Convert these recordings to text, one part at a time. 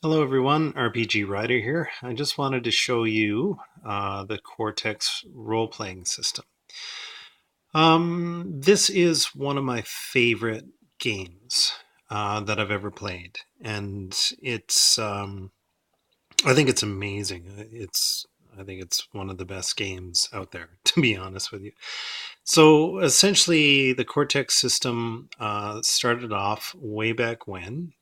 Hello everyone, RPG Writer here. I just wanted to show you the Cortex role-playing system. This is one of my favorite games that I've ever played, and I think it's amazing. I think it's one of the best games out there, to be honest with you. So essentially, the Cortex system started off way back when.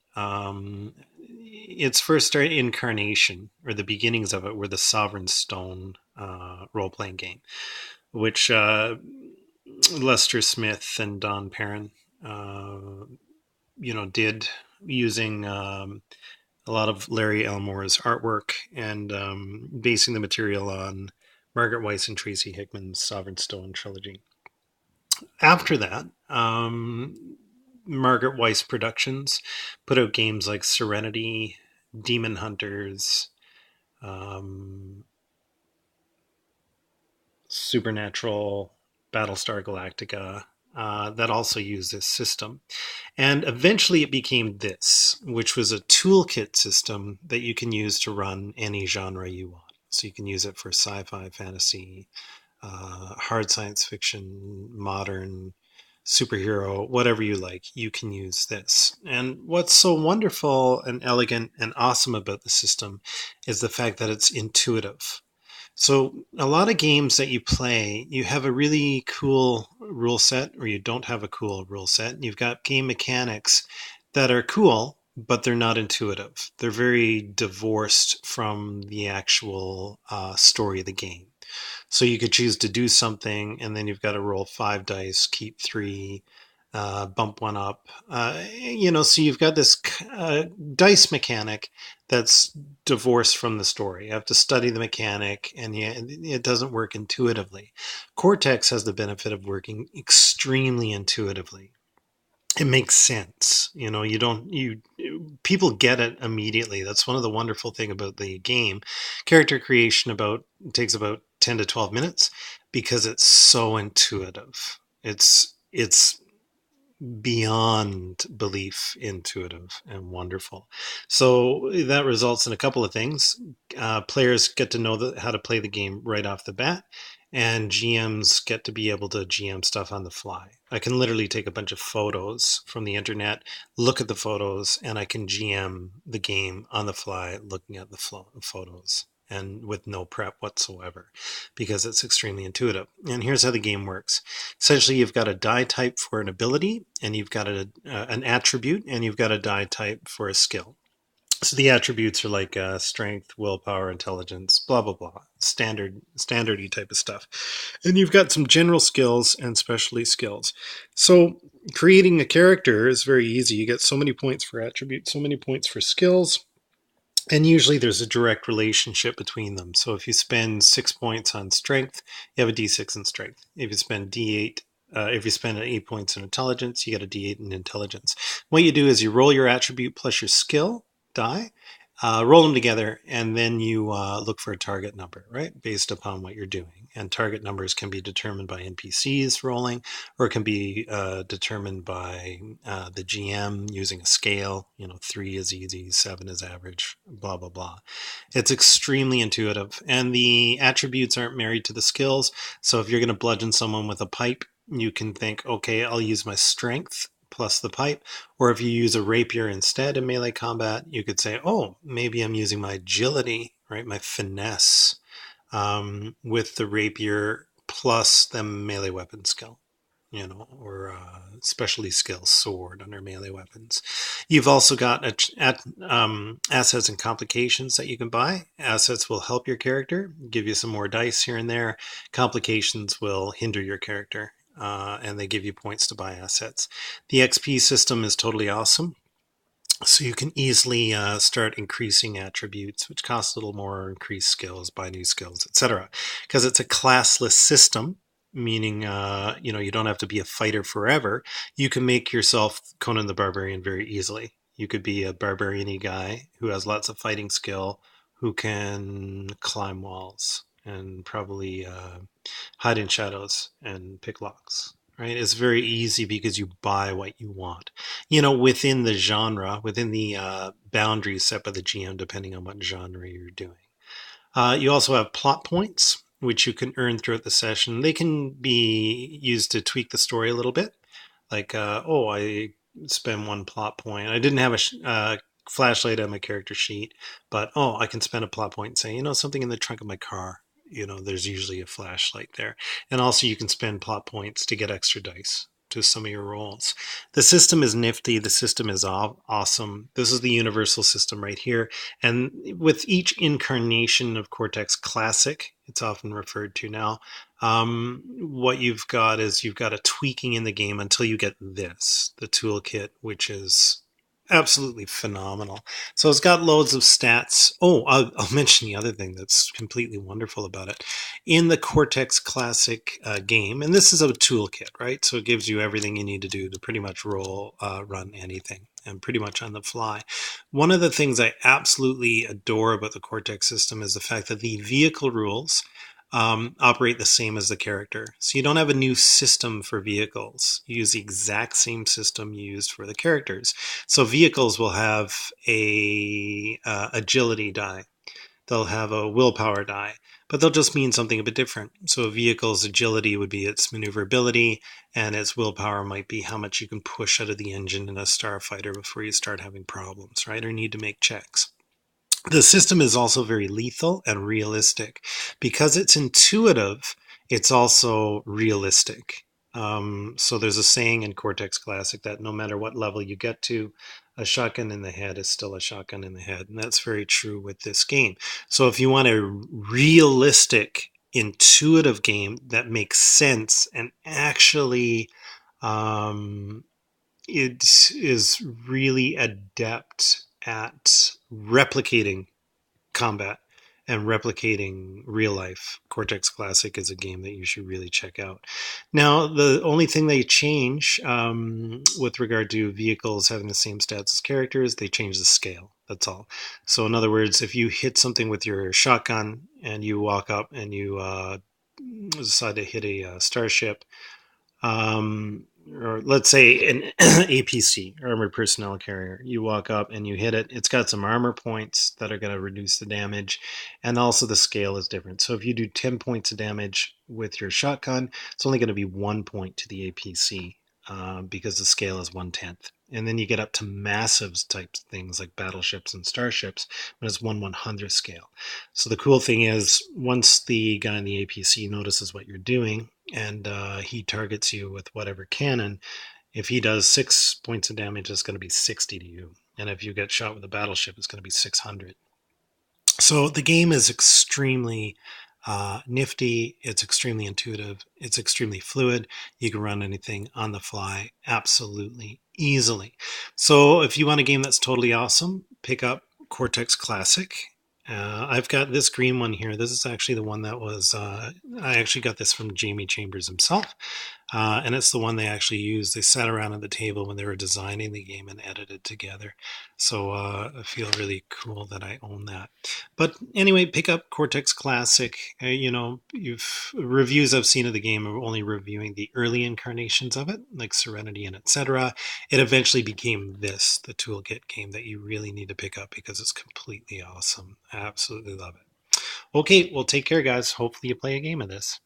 Its first incarnation, or the beginnings of it, were the Sovereign Stone role playing game, which Lester Smith and Don Perrin, uh, did using a lot of Larry Elmore's artwork and basing the material on Margaret Weiss and Tracy Hickman's Sovereign Stone trilogy. After that, Margaret Weiss Productions put out games like Serenity, Demon Hunters, um, Supernatural, Battlestar Galactica, that also use this system. And eventually it became this, which was a toolkit system that you can use to run any genre you want. So you can use it for sci-fi, fantasy, hard science fiction, modern, superhero, whatever you like, you can use this. And what's so wonderful and elegant and awesome about the system is the fact that it's intuitive. So, a lot of games that you play, you have a really cool rule set, or you don't have a cool rule set. You've got game mechanics that are cool, but they're not intuitive. They're very divorced from the actual story of the game. So you could choose to do something, and then you've got to roll 5 dice, keep three, bump one up. So you've got this dice mechanic that's divorced from the story. You have to study the mechanic, and it doesn't work intuitively. Cortex has the benefit of working extremely intuitively. It makes sense. You don't you people get it immediately. That's one of the wonderful thing about the game. Character creation about takes about 10 to 12 minutes because it's so intuitive. It's beyond belief intuitive and wonderful. So that results in a couple of things. Players get to know how to play the game right off the bat, and GMs get to be able to GM stuff on the fly. I can literally take a bunch of photos from the internet, look at the photos, and I can GM the game on the fly looking at the photos and with no prep whatsoever because it's extremely intuitive. And here's how the game works. Essentially, you've got a die type for an ability, and you've got an attribute, and you've got a die type for a skill. So the attributes are like strength, willpower, intelligence, blah blah blah, standardy type of stuff. And you've got some general skills and specialty skills. So creating a character is very easy. You get so many points for attributes, so many points for skills, and usually there's a direct relationship between them. So if you spend 6 points on strength, you have a d6 in strength. If you spend 8 points in intelligence, you get a d8 in intelligence. What you do is you roll your attribute plus your skill die, roll them together, and then you look for a target number, right, based upon what you're doing. And target numbers can be determined by NPCs rolling, or it can be determined by the GM using a scale. 3 is easy, 7 is average, blah, blah, blah. It's extremely intuitive, and the attributes aren't married to the skills. So if you're going to bludgeon someone with a pipe, you can think, okay, I'll use my strength plus the pipe. Or if you use a rapier instead in melee combat, you could say, oh, maybe I'm using my agility, right, my finesse, with the rapier plus the melee weapon skill, or specialty skill sword under melee weapons. You've also got assets and complications that you can buy. Assets will help your character, give you some more dice here and there. Complications will hinder your character, and they give you points to buy assets. The XP system is totally awesome. So you can easily start increasing attributes, which cost a little more, increase skills, buy new skills, etc. Because it's a classless system, meaning you don't have to be a fighter forever. You can make yourself Conan the Barbarian very easily. You could be a barbarian-y guy who has lots of fighting skill, who can climb walls and probably hide in shadows and pick locks. right? It's very easy because you buy what you want. You know, within the genre, within the boundaries set by the GM, depending on what genre you're doing. You also have plot points, which you can earn throughout the session. They can be used to tweak the story a little bit. Like, oh, I spend one plot point. I didn't have a flashlight on my character sheet, but oh, I can spend a plot point saying, you know, something in the trunk of my car. You know, there's usually a flashlight there. And also, you can spend plot points to get extra dice to some of your rolls. The system is nifty. The system is awesome. This is the universal system right here. And with each incarnation of Cortex Classic, it's often referred to now, what you've got is you've got a tweaking in the game until you get this, the toolkit, which is absolutely phenomenal. So it's got loads of stats. Oh, I'll mention the other thing that's completely wonderful about it. In the Cortex Classic game, and this is a toolkit, right? So it gives you everything you need to do to pretty much run anything, and pretty much on the fly. One of the things I absolutely adore about the Cortex system is the fact that the vehicle rules operate the same as the character. So you don't have a new system for vehicles. You use the exact same system you used for the characters. So vehicles will have a agility die. They'll have a willpower die, but they'll just mean something a bit different. So a vehicle's agility would be its maneuverability, and its willpower might be how much you can push out of the engine in a starfighter before you start having problems, right? Or need to make checks. The system is also very lethal and realistic. Because it's intuitive, it's also realistic. So there's a saying in Cortex Classic that no matter what level you get to, a shotgun in the head is still a shotgun in the head. And that's very true with this game. So if you want a realistic, intuitive game that makes sense and actually um, it is really adept at replicating combat and replicating real life. Cortex Classic is a game that you should really check out. Now, the only thing they change with regard to vehicles having the same stats as characters, they change the scale. That's all. So, in other words, if you hit something with your shotgun and you walk up and you decide to hit a starship, or let's say an APC, armored personnel carrier. You walk up and you hit it. It's got some armor points that are going to reduce the damage, and also the scale is different. So if you do 10 points of damage with your shotgun, it's only going to be 1 point to the APC because the scale is 1/10. And then you get up to massive type things like battleships and starships, but it's 1/100th scale. So the cool thing is, once the guy in the APC notices what you're doing, and he targets you with whatever cannon, if he does 6 points of damage, it's going to be 60 to you. And if you get shot with a battleship, it's going to be 600. So the game is extremely nifty. It's extremely intuitive. It's extremely fluid. You can run anything on the fly absolutely easily. So if you want a game that's totally awesome, pick up Cortex Classic. I've got this green one here. This is actually the one that was, I actually got this from Jamie Chambers himself. And it's the one they actually used. They sat around at the table when they were designing the game and edited together. So I feel really cool that I own that. But anyway, pick up Cortex Classic. You know, you've reviews I've seen of the game are only reviewing the early incarnations of it, like Serenity and etc. It eventually became this, the toolkit game that you really need to pick up because it's completely awesome. I absolutely love it. Okay, well, take care, guys. Hopefully you play a game of this.